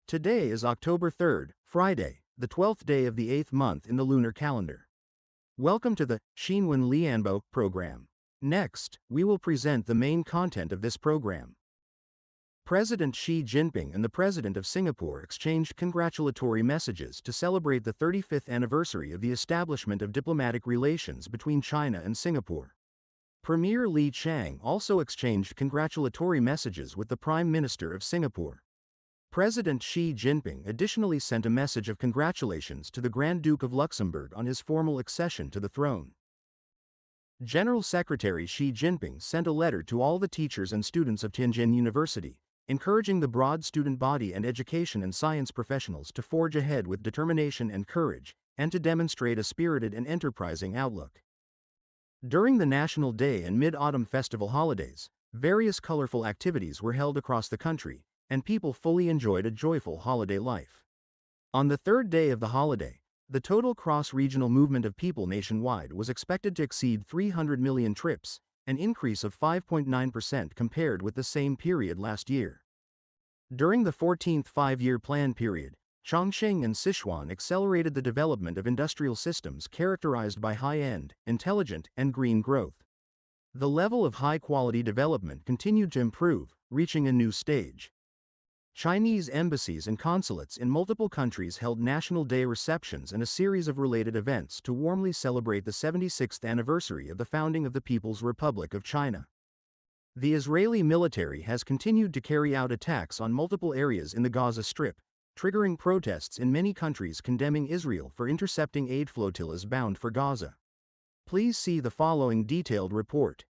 Today is October 3rd, Friday, the 12th day of the 8th month in the lunar calendar. Welcome to the新闻联播program. Next, we will present the main content of this program. President Xi Jinping and the President of Singapore exchanged congratulatory messages to celebrate the 35th anniversary of the establishment of diplomatic relations between China and Singapore. Premier Li Qiang also exchanged congratulatory messages with the Prime Minister of Singapore. President Xi Jinping additionally sent a message of congratulations to the Grand Duke of Luxembourg on his formal accession to the throne. General Secretary Xi Jinping sent a letter to all the teachers and students of Tianjin University, encouraging the broad student body and education and science professionals to forge ahead with determination and courage, and to demonstrate a spirited and enterprising outlook. During the National Day and Mid-Autumn Festival holidays, various colorful activities were held across the country, and people fully enjoyed a joyful holiday life. On the third day of the holiday, the total cross-regional movement of people nationwide was expected to exceed 300 million trips, an increase of 5.9% compared with the same period last year. During the 14th five-year plan period, Chongqing and Sichuan accelerated the development of industrial systems characterized by high-end, intelligent, and green growth. The level of high-quality development continued to improve, reaching a new stage. Chinese embassies and consulates in multiple countries held National Day receptions and a series of related events to warmly celebrate the 76th anniversary of the founding of the People's Republic of China. The Israeli military has continued to carry out attacks on multiple areas in the Gaza Strip, triggering protests in many countries condemning Israel for intercepting aid flotillas bound for Gaza. Please see the following detailed report.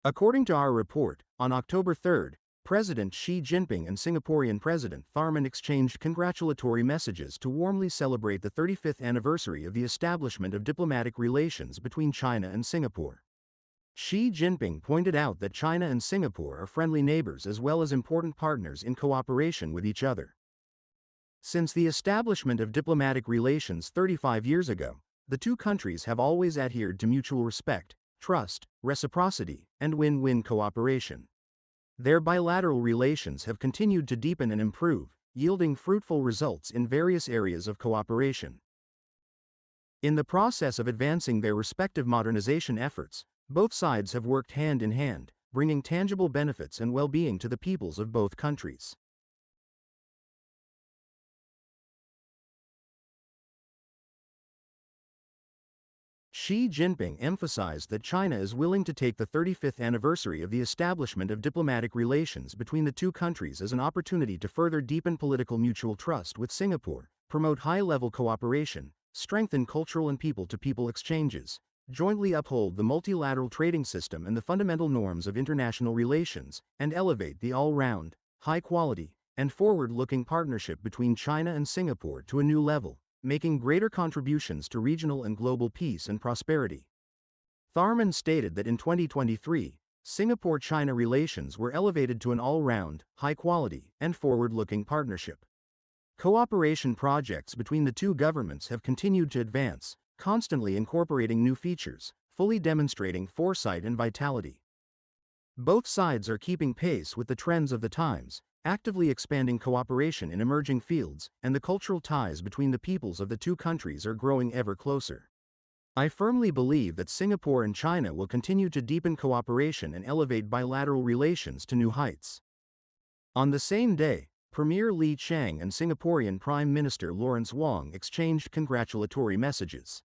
According to our report, on October 3rd, President Xi Jinping and Singaporean President Tharman exchanged congratulatory messages to warmly celebrate the 35th anniversary of the establishment of diplomatic relations between China and Singapore. Xi Jinping pointed out that China and Singapore are friendly neighbors as well as important partners in cooperation with each other. Since the establishment of diplomatic relations 35 years ago, the two countries have always adhered to mutual respect, trust, reciprocity, and win-win cooperation. Their bilateral relations have continued to deepen and improve, yielding fruitful results in various areas of cooperation. In the process of advancing their respective modernization efforts, both sides have worked hand in hand, bringing tangible benefits and well-being to the peoples of both countries. Xi Jinping emphasized that China is willing to take the 35th anniversary of the establishment of diplomatic relations between the two countries as an opportunity to further deepen political mutual trust with Singapore, promote high-level cooperation, strengthen cultural and people-to-people exchanges, jointly uphold the multilateral trading system and the fundamental norms of international relations, and elevate the all-round, high-quality, and forward-looking partnership between China and Singapore to a new level, making greater contributions to regional and global peace and prosperity. Tharman stated that in 2023, Singapore-China relations were elevated to an all-round, high-quality, and forward-looking partnership. Cooperation projects between the two governments have continued to advance, constantly incorporating new features, fully demonstrating foresight and vitality. Both sides are keeping pace with the trends of the times, actively expanding cooperation in emerging fields, and the cultural ties between the peoples of the two countries are growing ever closer. I firmly believe that Singapore and China will continue to deepen cooperation and elevate bilateral relations to new heights. On the same day, Premier Li Qiang and Singaporean Prime Minister Lawrence Wong exchanged congratulatory messages.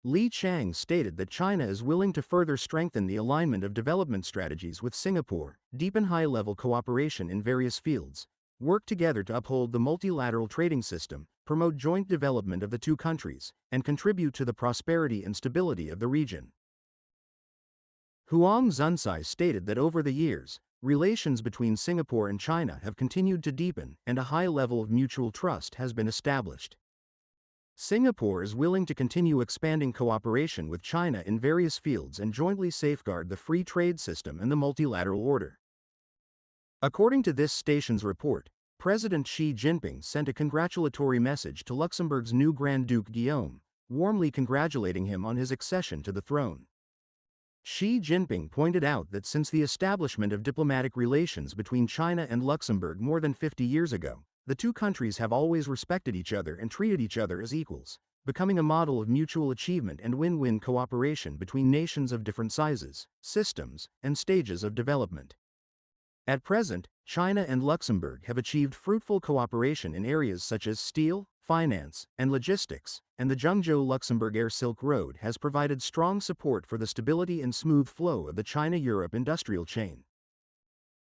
Li Qiang stated that China is willing to further strengthen the alignment of development strategies with Singapore, deepen high-level cooperation in various fields, work together to uphold the multilateral trading system, promote joint development of the two countries, and contribute to the prosperity and stability of the region. Huang Zuncai stated that over the years, relations between Singapore and China have continued to deepen and a high level of mutual trust has been established. Singapore is willing to continue expanding cooperation with China in various fields and jointly safeguard the free trade system and the multilateral order. According to this station's report, President Xi Jinping sent a congratulatory message to Luxembourg's new Grand Duke Guillaume, warmly congratulating him on his accession to the throne. Xi Jinping pointed out that since the establishment of diplomatic relations between China and Luxembourg more than 50 years ago, the two countries have always respected each other and treated each other as equals, becoming a model of mutual achievement and win-win cooperation between nations of different sizes, systems, and stages of development. At present, China and Luxembourg have achieved fruitful cooperation in areas such as steel, finance, and logistics, and the Zhengzhou-Luxembourg Air Silk Road has provided strong support for the stability and smooth flow of the China-Europe industrial chain.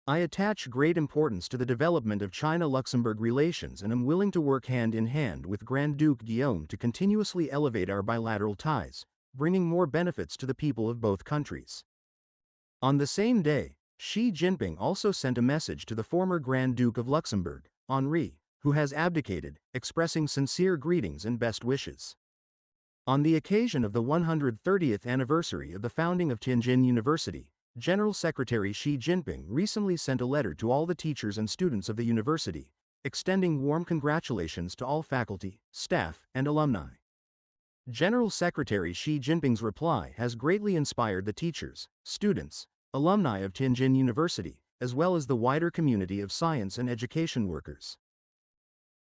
I attach great importance to the development of China-Luxembourg relations and am willing to work hand in hand with Grand Duke Guillaume to continuously elevate our bilateral ties, bringing more benefits to the people of both countries. On the same day, Xi Jinping also sent a message to the former Grand Duke of Luxembourg, Henri, who has abdicated, expressing sincere greetings and best wishes. On the occasion of the 130th anniversary of the founding of Tianjin University, General Secretary Xi Jinping recently sent a letter to all the teachers and students of the university, extending warm congratulations to all faculty, staff, and alumni. General Secretary Xi Jinping's reply has greatly inspired the teachers, students, alumni of Tianjin University, as well as the wider community of science and education workers.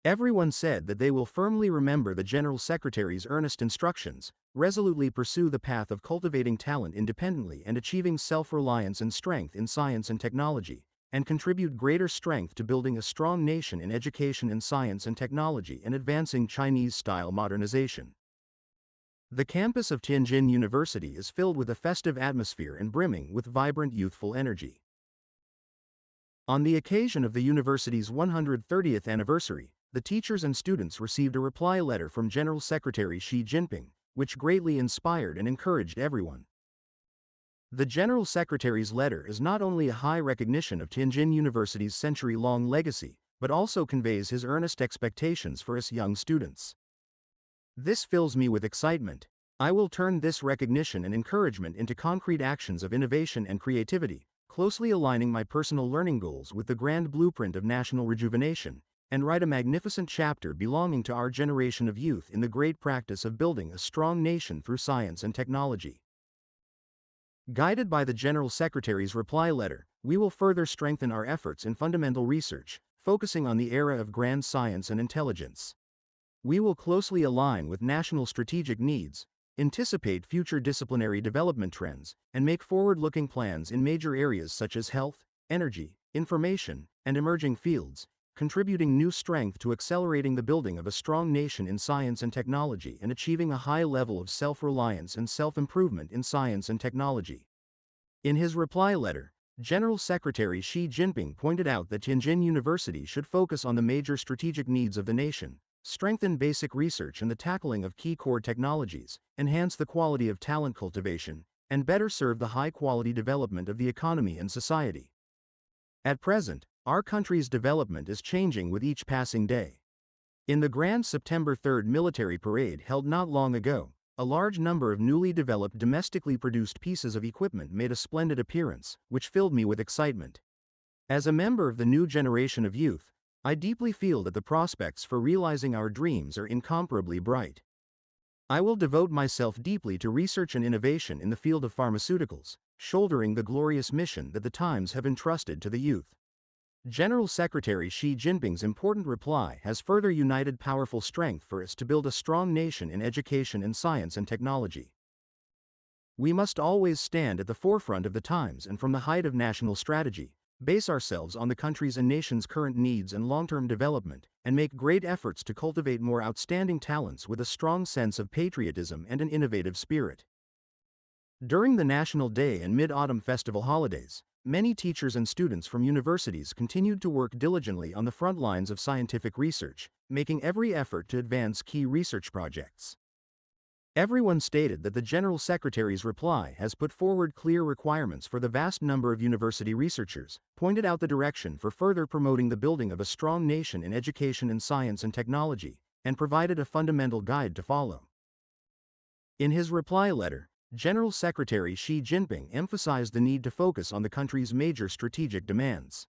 Everyone said that they will firmly remember the General Secretary's earnest instructions, resolutely pursue the path of cultivating talent independently and achieving self-reliance and strength in science and technology, and contribute greater strength to building a strong nation in education and science and technology and advancing Chinese-style modernization. The campus of Tianjin University is filled with a festive atmosphere and brimming with vibrant youthful energy. On the occasion of the university's 130th anniversary, the teachers and students received a reply letter from General Secretary Xi Jinping, which greatly inspired and encouraged everyone. The General Secretary's letter is not only a high recognition of Tianjin University's century-long legacy, but also conveys his earnest expectations for us young students. This fills me with excitement. I will turn this recognition and encouragement into concrete actions of innovation and creativity, closely aligning my personal learning goals with the grand blueprint of national rejuvenation, and write a magnificent chapter belonging to our generation of youth in the great practice of building a strong nation through science and technology. Guided by the General Secretary's reply letter, we will further strengthen our efforts in fundamental research, focusing on the era of grand science and intelligence. We will closely align with national strategic needs, anticipate future disciplinary development trends, and make forward-looking plans in major areas such as health, energy, information, and emerging fields, contributing new strength to accelerating the building of a strong nation in science and technology and achieving a high level of self-reliance and self-improvement in science and technology. In his reply letter, General Secretary Xi Jinping pointed out that Tianjin University should focus on the major strategic needs of the nation, strengthen basic research and the tackling of key core technologies, enhance the quality of talent cultivation, and better serve the high-quality development of the economy and society. At present, our country's development is changing with each passing day. In the grand September 3rd military parade held not long ago, a large number of newly developed domestically produced pieces of equipment made a splendid appearance, which filled me with excitement. As a member of the new generation of youth, I deeply feel that the prospects for realizing our dreams are incomparably bright. I will devote myself deeply to research and innovation in the field of pharmaceuticals, shouldering the glorious mission that the times have entrusted to the youth. General Secretary Xi Jinping's important reply has further united powerful strength for us to build a strong nation in education and science and technology. We must always stand at the forefront of the times and from the height of national strategy, base ourselves on the country's and nation's current needs and long-term development, and make great efforts to cultivate more outstanding talents with a strong sense of patriotism and an innovative spirit. During the National Day and Mid-Autumn Festival holidays, many teachers and students from universities continued to work diligently on the front lines of scientific research, making every effort to advance key research projects. Everyone stated that the General Secretary's reply has put forward clear requirements for the vast number of university researchers, pointed out the direction for further promoting the building of a strong nation in education and science and technology, and provided a fundamental guide to follow. In his reply letter, General Secretary Xi Jinping emphasized the need to focus on the country's major strategic demands.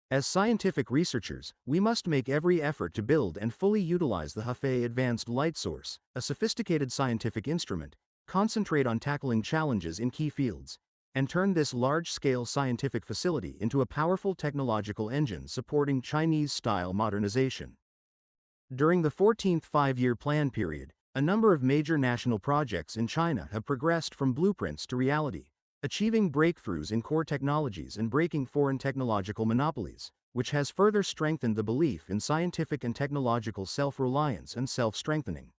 As scientific researchers, we must make every effort to build and fully utilize the Hefei Advanced Light Source, a sophisticated scientific instrument, concentrate on tackling challenges in key fields, and turned this large-scale scientific facility into a powerful technological engine supporting Chinese-style modernization. During the 14th five-year plan period, a number of major national projects in China have progressed from blueprints to reality, achieving breakthroughs in core technologies and breaking foreign technological monopolies, which has further strengthened the belief in scientific and technological self-reliance and self-strengthening.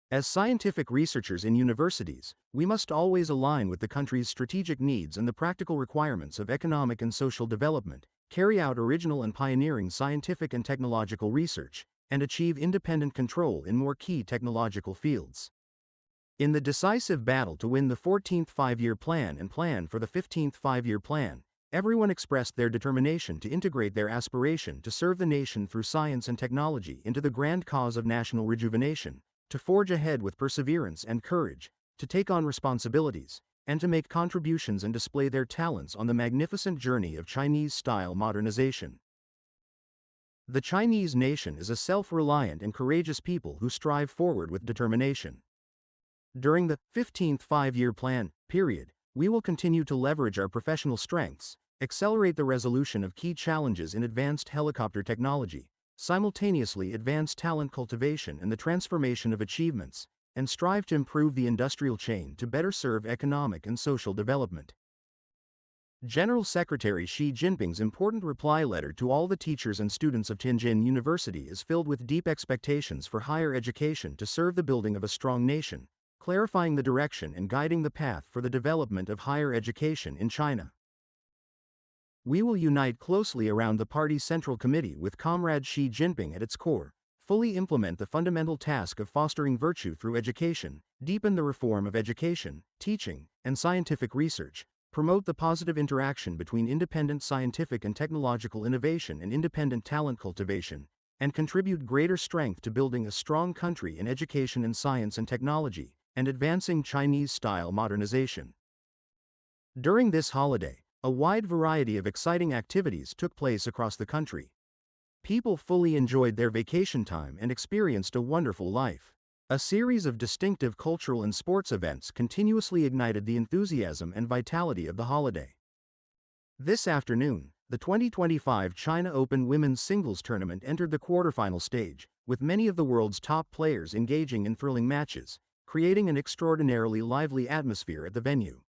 As scientific researchers in universities, we must always align with the country's strategic needs and the practical requirements of economic and social development, carry out original and pioneering scientific and technological research, and achieve independent control in more key technological fields. In the decisive battle to win the 14th five-year plan and plan for the 15th five-year plan, everyone expressed their determination to integrate their aspiration to serve the nation through science and technology into the grand cause of national rejuvenation, to forge ahead with perseverance and courage, to take on responsibilities, and to make contributions and display their talents on the magnificent journey of Chinese-style modernization. The Chinese nation is a self-reliant and courageous people who strive forward with determination. During the 15th five-year plan period, we will continue to leverage our professional strengths, accelerate the resolution of key challenges in advanced helicopter technology, simultaneously advance talent cultivation and the transformation of achievements, and strive to improve the industrial chain to better serve economic and social development. General Secretary Xi Jinping's important reply letter to all the teachers and students of Tianjin University is filled with deep expectations for higher education to serve the building of a strong nation, clarifying the direction and guiding the path for the development of higher education in China. We will unite closely around the party's Central Committee with Comrade Xi Jinping at its core, fully implement the fundamental task of fostering virtue through education, deepen the reform of education, teaching, and scientific research, promote the positive interaction between independent scientific and technological innovation and independent talent cultivation, and contribute greater strength to building a strong country in education and science and technology, and advancing Chinese-style modernization. During this holiday, a wide variety of exciting activities took place across the country. People fully enjoyed their vacation time and experienced a wonderful life. A series of distinctive cultural and sports events continuously ignited the enthusiasm and vitality of the holiday. This afternoon, the 2025 China Open Women's Singles Tournament entered the quarterfinal stage, with many of the world's top players engaging in thrilling matches, creating an extraordinarily lively atmosphere at the venue.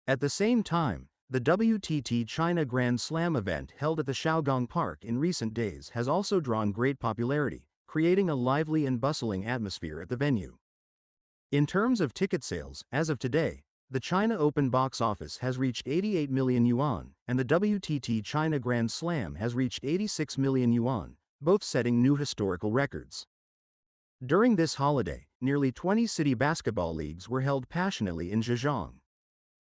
At the same time, the WTT China Grand Slam event held at the Shaogong Park in recent days has also drawn great popularity, creating a lively and bustling atmosphere at the venue. In terms of ticket sales, as of today, the China Open box office has reached 88 million yuan, and the WTT China Grand Slam has reached 86 million yuan, both setting new historical records. During this holiday, nearly 20 city basketball leagues were held passionately in Zhejiang.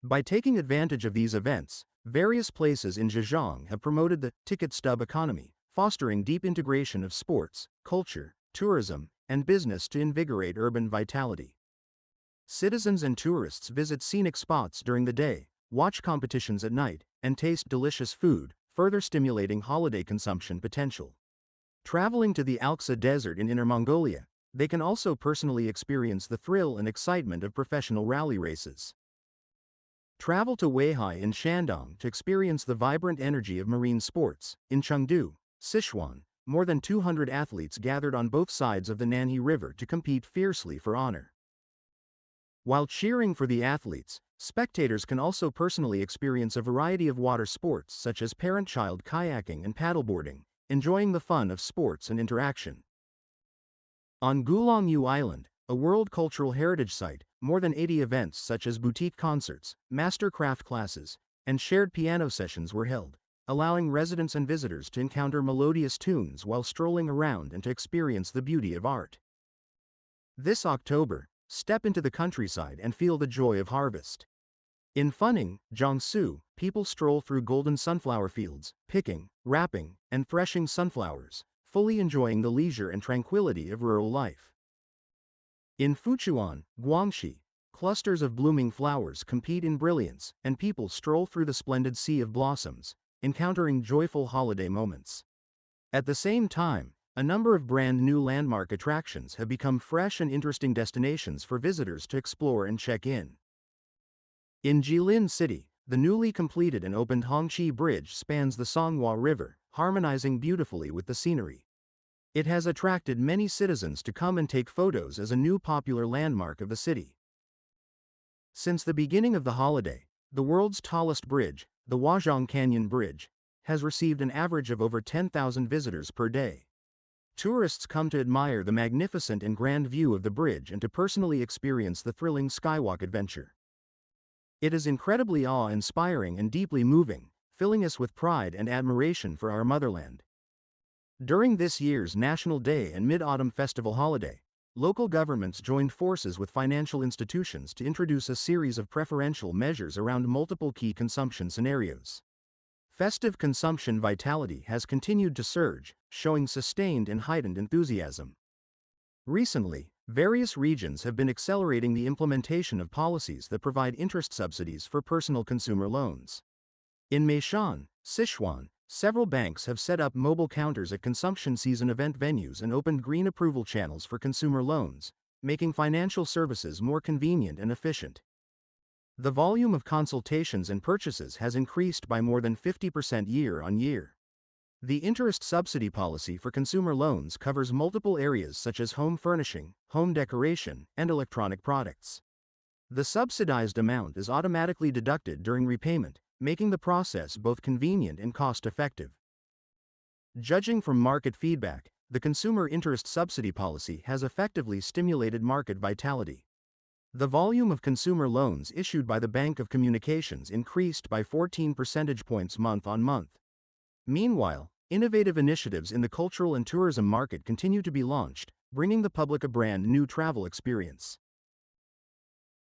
By taking advantage of these events, various places in Zhejiang have promoted the ticket stub economy, fostering deep integration of sports, culture, tourism, and business to invigorate urban vitality. Citizens and tourists visit scenic spots during the day, watch competitions at night, and taste delicious food, further stimulating holiday consumption potential. Traveling to the Alxa Desert in Inner Mongolia, they can also personally experience the thrill and excitement of professional rally races. Travel to Weihai in Shandong to experience the vibrant energy of marine sports. In Chengdu, Sichuan, more than 200 athletes gathered on both sides of the Nanhe River to compete fiercely for honor. While cheering for the athletes, spectators can also personally experience a variety of water sports such as parent-child kayaking and paddleboarding, enjoying the fun of sports and interaction. On Gulongyu Island, a World Cultural Heritage Site, more than 80 events such as boutique concerts, master craft classes, and shared piano sessions were held, allowing residents and visitors to encounter melodious tunes while strolling around and to experience the beauty of art. This October, step into the countryside and feel the joy of harvest. In Funing, Jiangsu, people stroll through golden sunflower fields, picking, wrapping, and threshing sunflowers, fully enjoying the leisure and tranquility of rural life. In Fuchuan, Guangxi, clusters of blooming flowers compete in brilliance, and people stroll through the splendid sea of blossoms, encountering joyful holiday moments. At the same time, a number of brand-new landmark attractions have become fresh and interesting destinations for visitors to explore and check in. In Jilin City, the newly completed and opened Hongqi Bridge spans the Songhua River, harmonizing beautifully with the scenery. It has attracted many citizens to come and take photos as a new popular landmark of the city. Since the beginning of the holiday, the world's tallest bridge, the Huazhong Canyon Bridge, has received an average of over 10,000 visitors per day. Tourists come to admire the magnificent and grand view of the bridge and to personally experience the thrilling skywalk adventure. It is incredibly awe-inspiring and deeply moving, filling us with pride and admiration for our motherland. During this year's National Day and Mid-Autumn Festival holiday, local governments joined forces with financial institutions to introduce a series of preferential measures around multiple key consumption scenarios. Festive consumption vitality has continued to surge, showing sustained and heightened enthusiasm. Recently, various regions have been accelerating the implementation of policies that provide interest subsidies for personal consumer loans. In Meishan, Sichuan, several banks have set up mobile counters at consumption season event venues and opened green approval channels for consumer loans, making financial services more convenient and efficient. The volume of consultations and purchases has increased by more than 50% year on year. The interest subsidy policy for consumer loans covers multiple areas such as home furnishing, home decoration, and electronic products. The subsidized amount is automatically deducted during repayment, making the process both convenient and cost-effective. Judging from market feedback, the consumer interest subsidy policy has effectively stimulated market vitality. The volume of consumer loans issued by the Bank of Communications increased by 14 percentage points month on month. Meanwhile, innovative initiatives in the cultural and tourism market continue to be launched, bringing the public a brand new travel experience.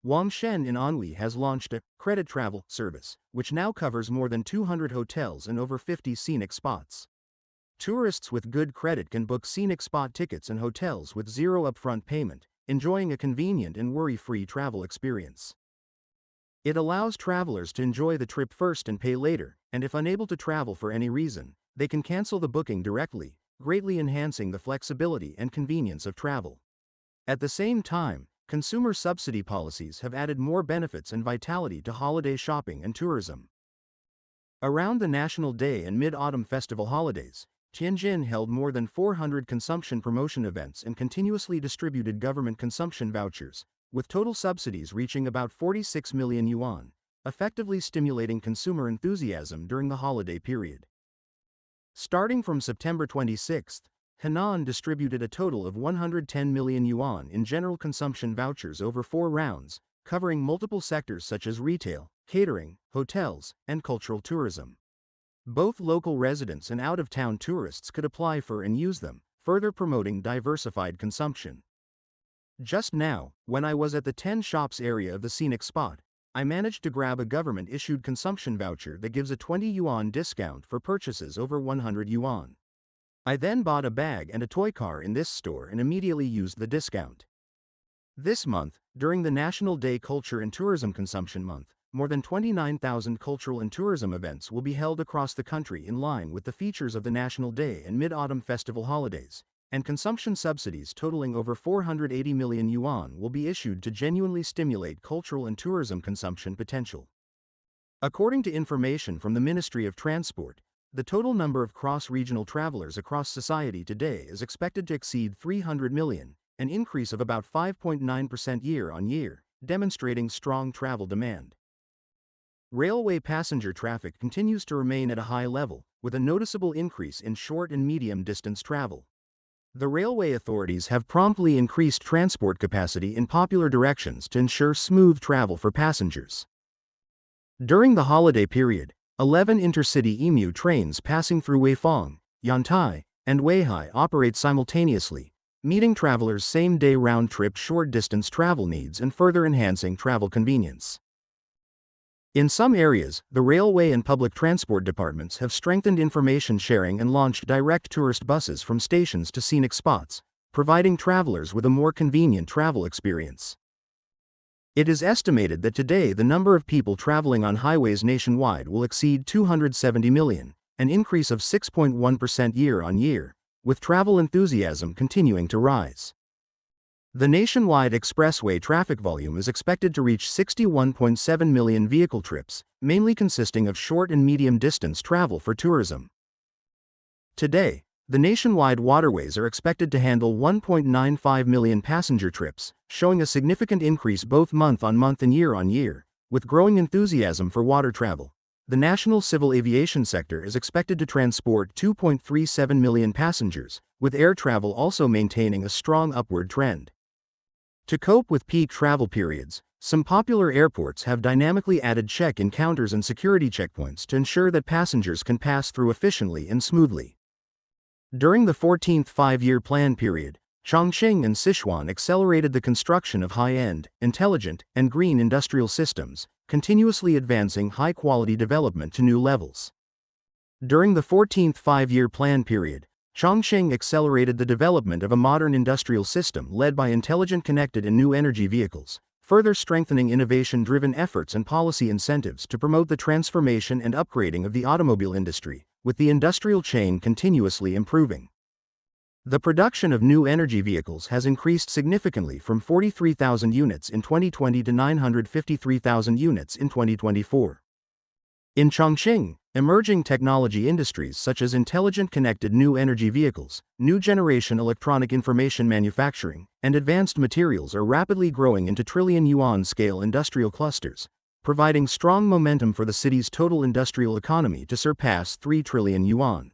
Wangshen in Anhui has launched a credit travel service, which now covers more than 200 hotels and over 50 scenic spots. Tourists with good credit can book scenic spot tickets and hotels with zero upfront payment, enjoying a convenient and worry-free travel experience. It allows travelers to enjoy the trip first and pay later, and if unable to travel for any reason, they can cancel the booking directly, greatly enhancing the flexibility and convenience of travel. At the same time, consumer subsidy policies have added more benefits and vitality to holiday shopping and tourism. Around the National Day and Mid-Autumn Festival holidays, Tianjin held more than 400 consumption promotion events and continuously distributed government consumption vouchers, with total subsidies reaching about 46 million yuan, effectively stimulating consumer enthusiasm during the holiday period. Starting from September 26, Henan distributed a total of 110 million yuan in general consumption vouchers over 4 rounds, covering multiple sectors such as retail, catering, hotels, and cultural tourism. Both local residents and out-of-town tourists could apply for and use them, further promoting diversified consumption. Just now, when I was at the 10 shops area of the scenic spot, I managed to grab a government-issued consumption voucher that gives a 20 yuan discount for purchases over 100 yuan. I then bought a bag and a toy car in this store and immediately used the discount. This month, during the National Day Culture and Tourism Consumption Month, more than 29,000 cultural and tourism events will be held across the country in line with the features of the National Day and Mid-Autumn Festival holidays, and consumption subsidies totaling over 480 million yuan will be issued to genuinely stimulate cultural and tourism consumption potential. According to information from the Ministry of Transport, the total number of cross-regional travelers across society today is expected to exceed 300 million, an increase of about 5.9% year-on-year, demonstrating strong travel demand. Railway passenger traffic continues to remain at a high level, with a noticeable increase in short and medium-distance travel. The railway authorities have promptly increased transport capacity in popular directions to ensure smooth travel for passengers. During the holiday period, 11 intercity EMU trains passing through Weifang, Yantai, and Weihai operate simultaneously, meeting travelers' same-day round-trip short-distance travel needs and further enhancing travel convenience. In some areas, the railway and public transport departments have strengthened information sharing and launched direct tourist buses from stations to scenic spots, providing travelers with a more convenient travel experience. It is estimated that today the number of people traveling on highways nationwide will exceed 270 million, an increase of 6.1% year-on-year, with travel enthusiasm continuing to rise. The nationwide expressway traffic volume is expected to reach 61.7 million vehicle trips, mainly consisting of short and medium distance travel for tourism. Today, the nationwide waterways are expected to handle 1.95 million passenger trips, showing a significant increase both month-on-month and year-on-year, with growing enthusiasm for water travel. The national civil aviation sector is expected to transport 2.37 million passengers, with air travel also maintaining a strong upward trend. To cope with peak travel periods, some popular airports have dynamically added check-in counters and security checkpoints to ensure that passengers can pass through efficiently and smoothly. During the 14th five-year plan period, Chongqing and Sichuan accelerated the construction of high-end, intelligent, and green industrial systems, continuously advancing high-quality development to new levels. During the 14th five-year plan period, Chongqing accelerated the development of a modern industrial system led by intelligent, connected, and new energy vehicles, further strengthening innovation-driven efforts and policy incentives to promote the transformation and upgrading of the automobile industry, with the industrial chain continuously improving. The production of new energy vehicles has increased significantly from 43,000 units in 2020 to 953,000 units in 2024. In Chongqing, emerging technology industries such as intelligent connected new energy vehicles, new generation electronic information manufacturing, and advanced materials are rapidly growing into trillion-yuan scale industrial clusters, providing strong momentum for the city's total industrial economy to surpass 3 trillion yuan.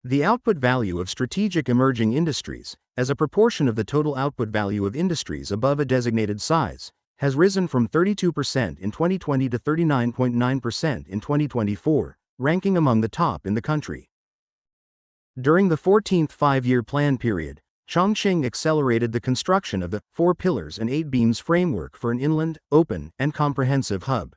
The output value of strategic emerging industries, as a proportion of the total output value of industries above a designated size, has risen from 32% in 2020 to 39.9% in 2024, ranking among the top in the country. During the 14th five-year plan period, Chongqing accelerated the construction of the 4 Pillars and 8 Beams framework for an inland, open, and comprehensive hub.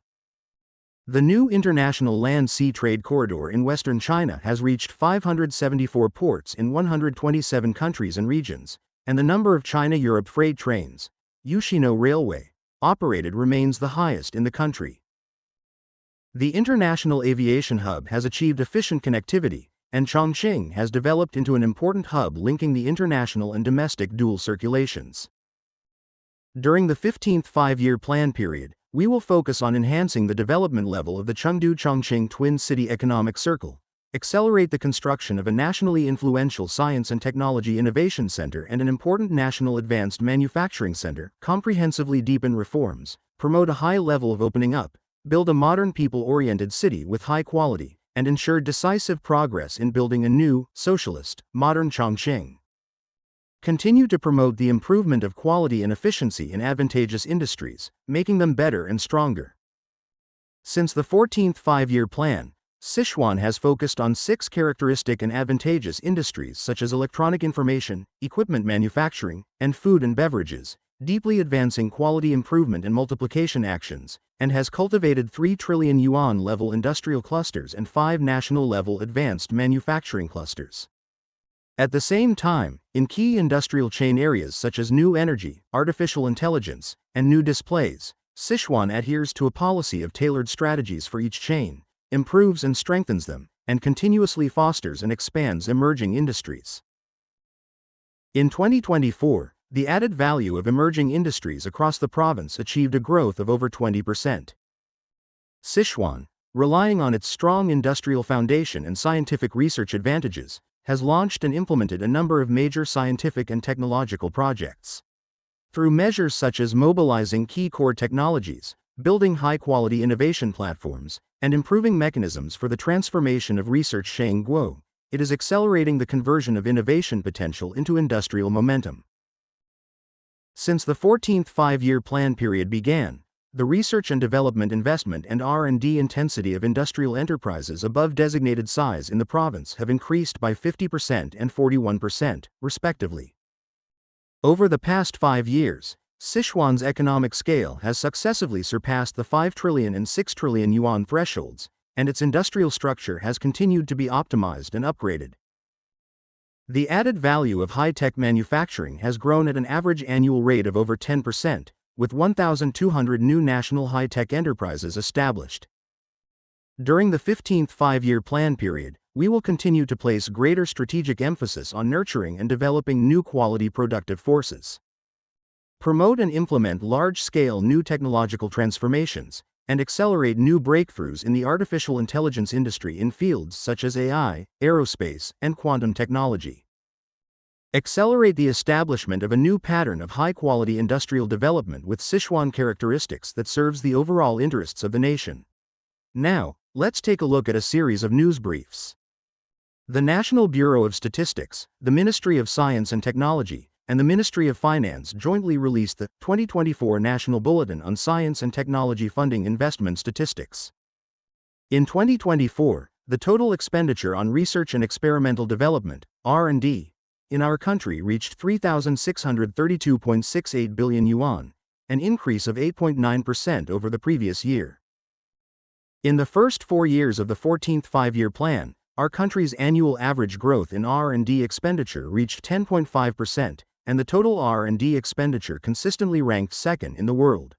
The new international land-sea trade corridor in western China has reached 574 ports in 127 countries and regions, and the number of China-Europe freight trains, Yushino Railway, operated remains the highest in the country. The International Aviation Hub has achieved efficient connectivity, and Chongqing has developed into an important hub linking the international and domestic dual circulations. During the 15th five-year plan period, we will focus on enhancing the development level of the Chengdu-Chongqing Twin City Economic Circle, accelerate the construction of a nationally influential science and technology innovation center and an important national advanced manufacturing center, comprehensively deepen reforms, promote a high level of opening up, build a modern people-oriented city with high quality, and ensure decisive progress in building a new, socialist, modern Chongqing. Continue to promote the improvement of quality and efficiency in advantageous industries, making them better and stronger. Since the 14th five-year plan, Sichuan has focused on 6 characteristic and advantageous industries such as electronic information, equipment manufacturing, and food and beverages, deeply advancing quality improvement and multiplication actions, and has cultivated 3 trillion yuan level industrial clusters and 5 national level advanced manufacturing clusters. At the same time, in key industrial chain areas such as new energy, artificial intelligence, and new displays, Sichuan adheres to a policy of tailored strategies for each chain, improves and strengthens them, and continuously fosters and expands emerging industries. In 2024, the added value of emerging industries across the province achieved a growth of over 20%. Sichuan, relying on its strong industrial foundation and scientific research advantages, has launched and implemented a number of major scientific and technological projects. Through measures such as mobilizing key core technologies, building high-quality innovation platforms, and improving mechanisms for the transformation of research Shangguo, it is accelerating the conversion of innovation potential into industrial momentum. Since the 14th five-year plan period began, the research and development investment and R&D intensity of industrial enterprises above designated size in the province have increased by 50% and 41%, respectively. Over the past 5 years, Sichuan's economic scale has successively surpassed the 5 trillion and 6 trillion yuan thresholds, and its industrial structure has continued to be optimized and upgraded. The added value of high-tech manufacturing has grown at an average annual rate of over 10%, with 1,200 new national high-tech enterprises established. During the 15th five-year plan period, we will continue to place greater strategic emphasis on nurturing and developing new quality productive forces. Promote and implement large-scale new technological transformations, and accelerate new breakthroughs in the artificial intelligence industry in fields such as AI, aerospace, and quantum technology. Accelerate the establishment of a new pattern of high-quality industrial development with Sichuan characteristics that serves the overall interests of the nation. Now, let's take a look at a series of news briefs. The National Bureau of Statistics, the Ministry of Science and Technology, and the Ministry of Finance jointly released the 2024 National Bulletin on Science and Technology Funding Investment Statistics. In 2024, the total expenditure on research and experimental development, R&D, in our country reached 3,632.68 billion yuan, an increase of 8.9% over the previous year. In the first 4 years of the 14th Five-Year Plan, our country's annual average growth in R&D expenditure reached 10.5%, and the total R&D expenditure consistently ranked second in the world.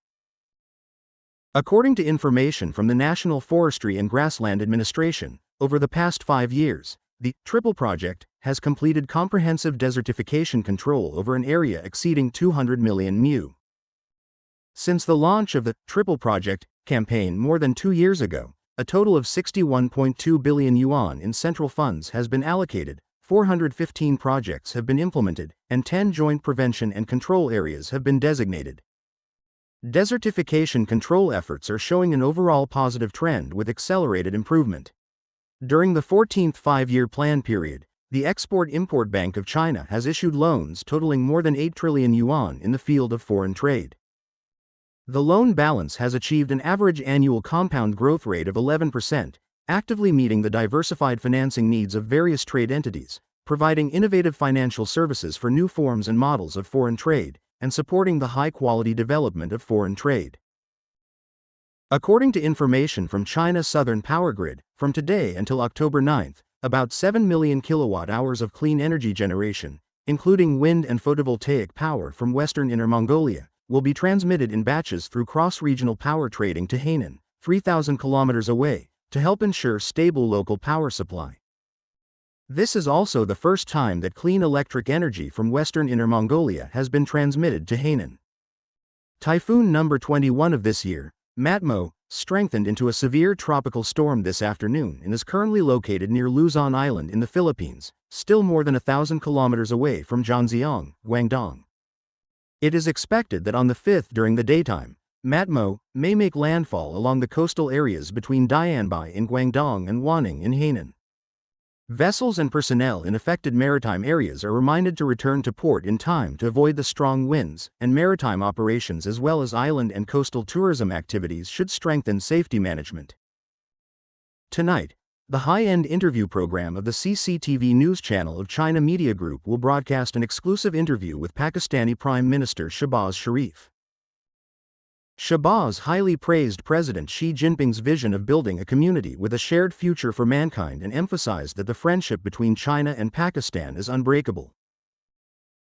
According to information from the National Forestry and Grassland Administration, over the past 5 years, the Triple Project has completed comprehensive desertification control over an area exceeding 200 million mu. Since the launch of the Triple Project campaign more than 2 years ago, a total of 61.2 billion yuan in central funds has been allocated, 415 projects have been implemented, and 10 joint prevention and control areas have been designated. Desertification control efforts are showing an overall positive trend with accelerated improvement. During the 14th Five-Year Plan period, the Export-Import Bank of China has issued loans totaling more than 8 trillion yuan in the field of foreign trade. The loan balance has achieved an average annual compound growth rate of 11%, actively meeting the diversified financing needs of various trade entities, providing innovative financial services for new forms and models of foreign trade, and supporting the high-quality development of foreign trade. According to information from China Southern Power Grid, from today until October 9, about 7 million kilowatt-hours of clean energy generation, including wind and photovoltaic power from Western Inner Mongolia, will be transmitted in batches through cross-regional power trading to Hainan, 3,000 kilometers away, to help ensure stable local power supply. This is also the first time that clean electric energy from Western Inner Mongolia has been transmitted to Hainan. Typhoon number 21 of this year, Matmo, strengthened into a severe tropical storm this afternoon and is currently located near Luzon Island in the Philippines, still more than 1,000 kilometers away from Zhangjiang, Guangdong. It is expected that on the 5th during the daytime, Matmo may make landfall along the coastal areas between Dianbai in Guangdong and Wanning in Hainan. Vessels and personnel in affected maritime areas are reminded to return to port in time to avoid the strong winds, and maritime operations as well as island and coastal tourism activities should strengthen safety management. Tonight, the high-end interview program of the CCTV news channel of China Media Group will broadcast an exclusive interview with Pakistani Prime Minister Shehbaz Sharif. Shehbaz highly praised President Xi Jinping's vision of building a community with a shared future for mankind and emphasized that the friendship between China and Pakistan is unbreakable.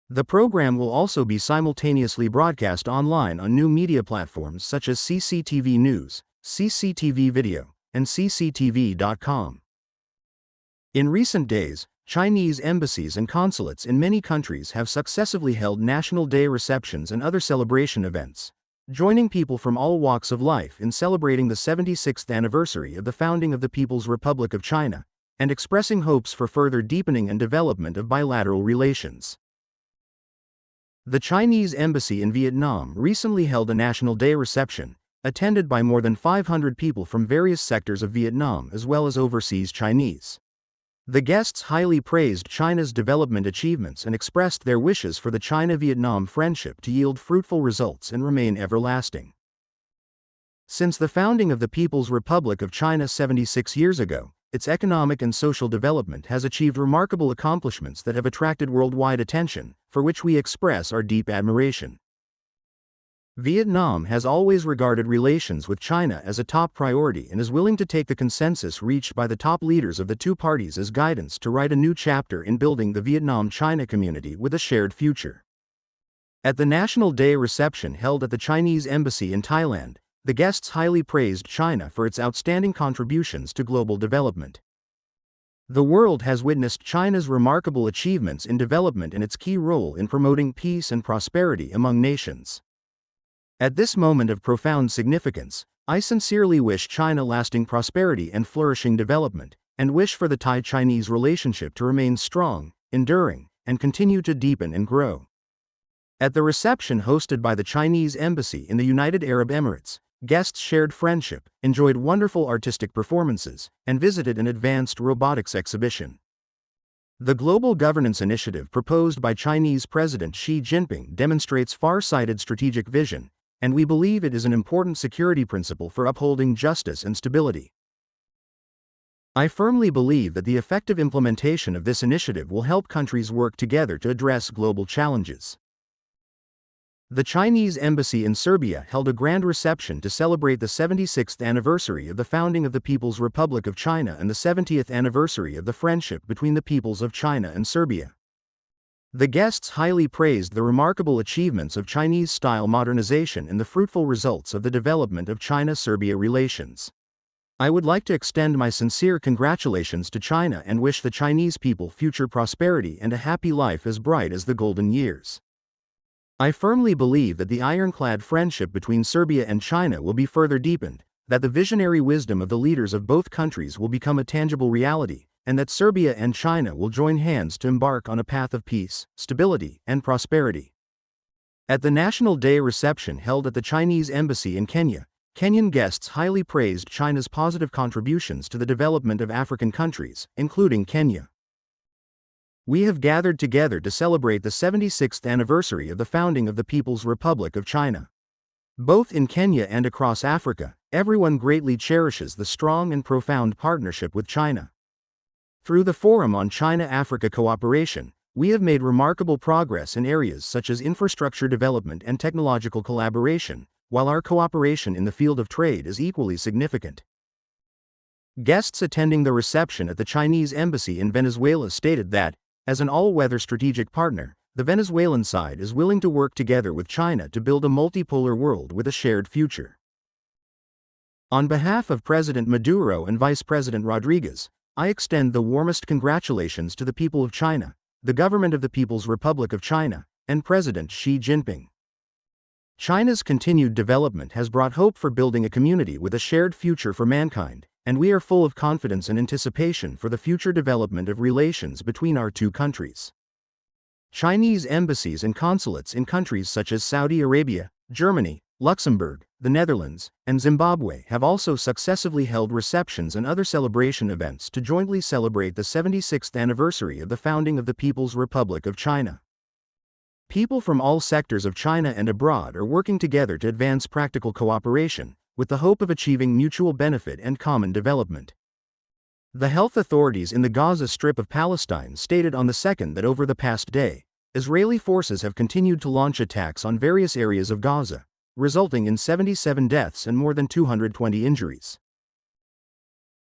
The program will also be simultaneously broadcast online on new media platforms such as CCTV News, CCTV Video, and CCTV.com. In recent days, Chinese embassies and consulates in many countries have successively held National Day receptions and other celebration events, joining people from all walks of life in celebrating the 76th anniversary of the founding of the People's Republic of China, and expressing hopes for further deepening and development of bilateral relations. The Chinese embassy in Vietnam recently held a National Day reception, attended by more than 500 people from various sectors of Vietnam as well as overseas Chinese. The guests highly praised China's development achievements and expressed their wishes for the China-Vietnam friendship to yield fruitful results and remain everlasting. Since the founding of the People's Republic of China 76 years ago, its economic and social development has achieved remarkable accomplishments that have attracted worldwide attention, for which we express our deep admiration. Vietnam has always regarded relations with China as a top priority and is willing to take the consensus reached by the top leaders of the two parties as guidance to write a new chapter in building the Vietnam-China community with a shared future. At the National Day reception held at the Chinese Embassy in Thailand, the guests highly praised China for its outstanding contributions to global development. The world has witnessed China's remarkable achievements in development and its key role in promoting peace and prosperity among nations. At this moment of profound significance, I sincerely wish China lasting prosperity and flourishing development, and wish for the Thai-Chinese relationship to remain strong, enduring, and continue to deepen and grow. At the reception hosted by the Chinese Embassy in the United Arab Emirates, guests shared friendship, enjoyed wonderful artistic performances, and visited an advanced robotics exhibition. The global governance initiative proposed by Chinese President Xi Jinping demonstrates far-sighted strategic vision, and we believe it is an important security principle for upholding justice and stability. I firmly believe that the effective implementation of this initiative will help countries work together to address global challenges. The Chinese Embassy in Serbia held a grand reception to celebrate the 76th anniversary of the founding of the People's Republic of China and the 70th anniversary of the friendship between the peoples of China and Serbia. The guests highly praised the remarkable achievements of Chinese-style modernization and the fruitful results of the development of China-Serbia relations. I would like to extend my sincere congratulations to China and wish the Chinese people future prosperity and a happy life as bright as the golden years. I firmly believe that the ironclad friendship between Serbia and China will be further deepened, that the visionary wisdom of the leaders of both countries will become a tangible reality, and that Serbia and China will join hands to embark on a path of peace, stability, and prosperity. At the National Day reception held at the Chinese Embassy in Kenya, Kenyan guests highly praised China's positive contributions to the development of African countries, including Kenya. We have gathered together to celebrate the 76th anniversary of the founding of the People's Republic of China. Both in Kenya and across Africa, everyone greatly cherishes the strong and profound partnership with China. Through the Forum on China-Africa Cooperation, we have made remarkable progress in areas such as infrastructure development and technological collaboration, while our cooperation in the field of trade is equally significant. Guests attending the reception at the Chinese Embassy in Venezuela stated that, as an all-weather strategic partner, the Venezuelan side is willing to work together with China to build a multipolar world with a shared future. On behalf of President Maduro and Vice President Rodriguez, I extend the warmest congratulations to the people of China, the government of the People's Republic of China, and President Xi Jinping. China's continued development has brought hope for building a community with a shared future for mankind, and we are full of confidence and anticipation for the future development of relations between our two countries. Chinese embassies and consulates in countries such as Saudi Arabia, Germany, Luxembourg, the Netherlands, and Zimbabwe have also successively held receptions and other celebration events to jointly celebrate the 76th anniversary of the founding of the People's Republic of China. People from all sectors of China and abroad are working together to advance practical cooperation, with the hope of achieving mutual benefit and common development. The health authorities in the Gaza Strip of Palestine stated on the 2nd that over the past day, Israeli forces have continued to launch attacks on various areas of Gaza, resulting in 77 deaths and more than 220 injuries.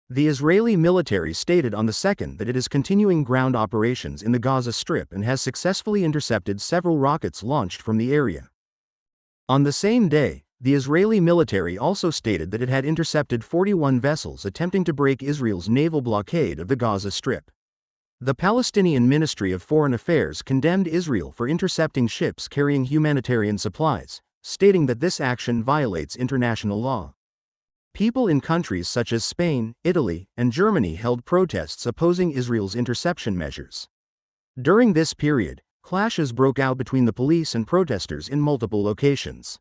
The Israeli military stated on the 2nd that it is continuing ground operations in the Gaza Strip and has successfully intercepted several rockets launched from the area. On the same day, the Israeli military also stated that it had intercepted 41 vessels attempting to break Israel's naval blockade of the Gaza Strip. The Palestinian Ministry of Foreign Affairs condemned Israel for intercepting ships carrying humanitarian supplies, stating that this action violates international law. People in countries such as Spain, Italy, and Germany held protests opposing Israel's interception measures. During this period, clashes broke out between the police and protesters in multiple locations.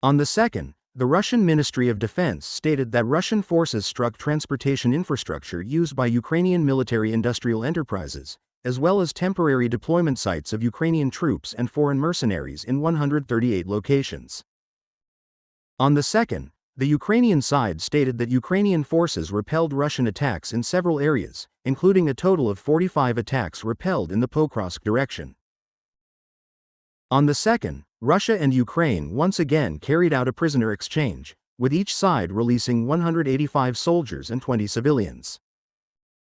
On the 2nd, the Russian Ministry of Defense stated that Russian forces struck transportation infrastructure used by Ukrainian military-industrial enterprises, as well as temporary deployment sites of Ukrainian troops and foreign mercenaries in 138 locations. On the 2nd, the Ukrainian side stated that Ukrainian forces repelled Russian attacks in several areas, including a total of 45 attacks repelled in the Pokrovsk direction. On the 2nd, Russia and Ukraine once again carried out a prisoner exchange, with each side releasing 185 soldiers and 20 civilians.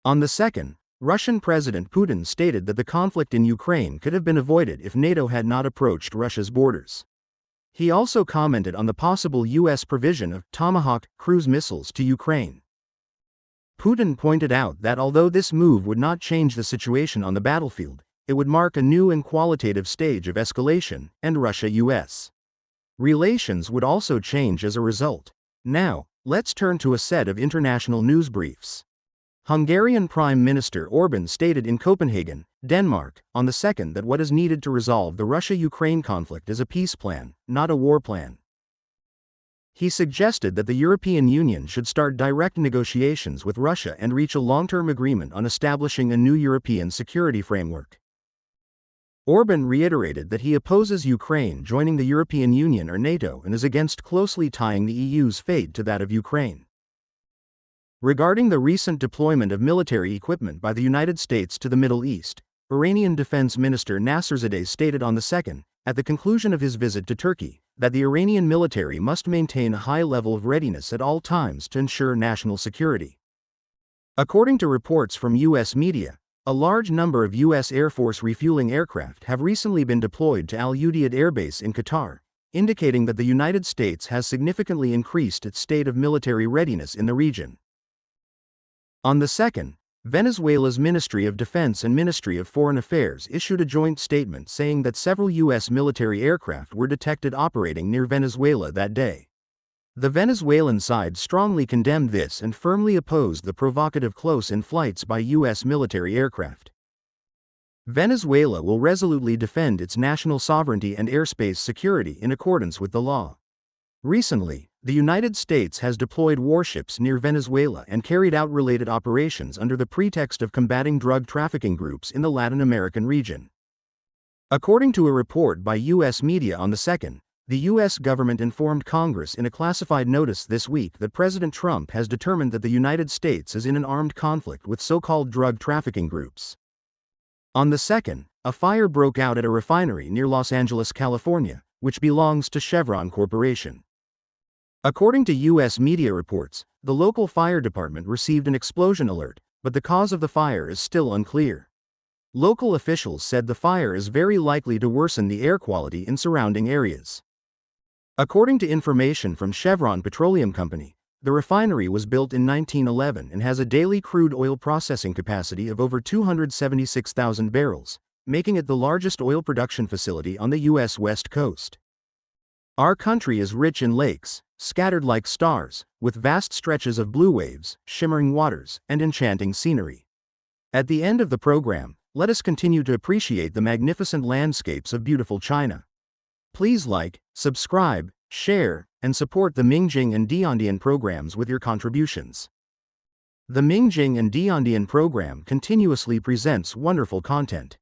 On the 2nd, Russian President Putin stated that the conflict in Ukraine could have been avoided if NATO had not approached Russia's borders. He also commented on the possible U.S. provision of Tomahawk cruise missiles to Ukraine. Putin pointed out that although this move would not change the situation on the battlefield, it would mark a new and qualitative stage of escalation, and Russia-US relations would also change as a result. Now, let's turn to a set of international news briefs. Hungarian Prime Minister Orbán stated in Copenhagen, Denmark, on the 2nd that what is needed to resolve the Russia-Ukraine conflict is a peace plan, not a war plan. He suggested that the European Union should start direct negotiations with Russia and reach a long-term agreement on establishing a new European security framework. Orbán reiterated that he opposes Ukraine joining the European Union or NATO and is against closely tying the EU's fate to that of Ukraine. Regarding the recent deployment of military equipment by the United States to the Middle East, Iranian Defense Minister Nasserzadeh stated on the 2nd, at the conclusion of his visit to Turkey, that the Iranian military must maintain a high level of readiness at all times to ensure national security. According to reports from U.S. media, a large number of U.S. Air Force refueling aircraft have recently been deployed to Al Udeid Air Base in Qatar, indicating that the United States has significantly increased its state of military readiness in the region. On the 2nd, Venezuela's Ministry of Defense and Ministry of Foreign Affairs issued a joint statement saying that several U.S. military aircraft were detected operating near Venezuela that day. The Venezuelan side strongly condemned this and firmly opposed the provocative close-in flights by U.S. military aircraft. Venezuela will resolutely defend its national sovereignty and airspace security in accordance with the law. Recently, the United States has deployed warships near Venezuela and carried out related operations under the pretext of combating drug trafficking groups in the Latin American region. According to a report by U.S. media on the 2nd, the U.S. government informed Congress in a classified notice this week that President Trump has determined that the United States is in an armed conflict with so-called drug trafficking groups. On the 2nd, a fire broke out at a refinery near Los Angeles, California, which belongs to Chevron Corporation. According to U.S. media reports, the local fire department received an explosion alert, but the cause of the fire is still unclear. Local officials said the fire is very likely to worsen the air quality in surrounding areas. According to information from Chevron Petroleum Company, the refinery was built in 1911 and has a daily crude oil processing capacity of over 276,000 barrels, making it the largest oil production facility on the U.S. West Coast. Our country is rich in lakes, scattered like stars, with vast stretches of blue waves, shimmering waters, and enchanting scenery. At the end of the program, let us continue to appreciate the magnificent landscapes of beautiful China. Please like, subscribe, share, and support the Mingjing and Diandian programs with your contributions. The Mingjing and Diandian program continuously presents wonderful content.